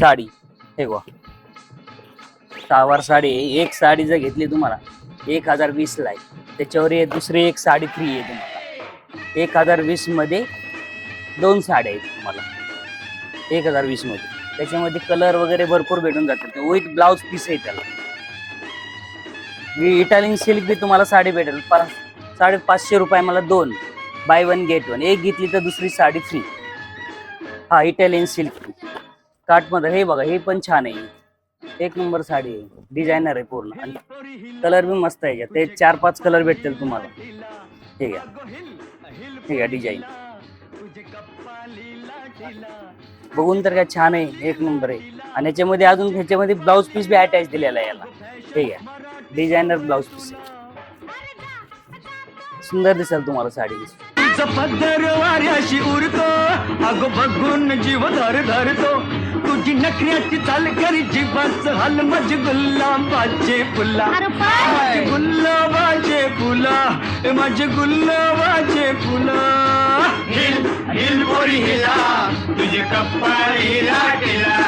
साडी हे बघा, सहावार साडी आहे. एक साडी जर घेतली तुम्हाला 1020 ला आहे. त्याच्यावर दुसरी एक साडी फ्री आहे तुम्हाला. 1020 मध्ये 2 साड्या आहेत तुम्हाला 1020 मध्ये. त्याच्यामध्ये कलर वगैरे भरपूर भेटून जातात. विथ ब्लाउज पीस आहे त्याला. इटालियन सिल्क बी तुम्हाला साडी भेटेल 550 रुपये मला 2 बाय 1 गेट 1. एक घेतली तर दुसरी साडी फ्री. हा इटालियन सिल्क काट मध्ये हे बघा, हे पण छान आहे. एक नंबर साडी आहे, डिझायनर आहे पूर्ण आणि कलर बी मस्त आहे. ते 4-5 कलर भेटतील तुम्हाला. ठीक आहे डिझाईन बघून तर काय छान आहे, एक नंबर आहे. आणि याच्यामध्ये अजून ह्याच्यामध्ये ब्लाउज पीस बी अटॅच दिलेला आहे याला. ठीक आहे डिझायनर ब्लाउज पीस आहे. सुंदर दिसेल तुम्हाला साडी. पदर वाऱ्याशी उरतो अगो बघून जीव धरतो. तुझी नखऱ्याची चाल करी जीवाच हाल माझे गुलाबाचे फुला. माझे गुलाबाचे फुला माझे गुलाबाचे फुला. हिल हिल पोरी हिला तुझे कपाळी लाटेला.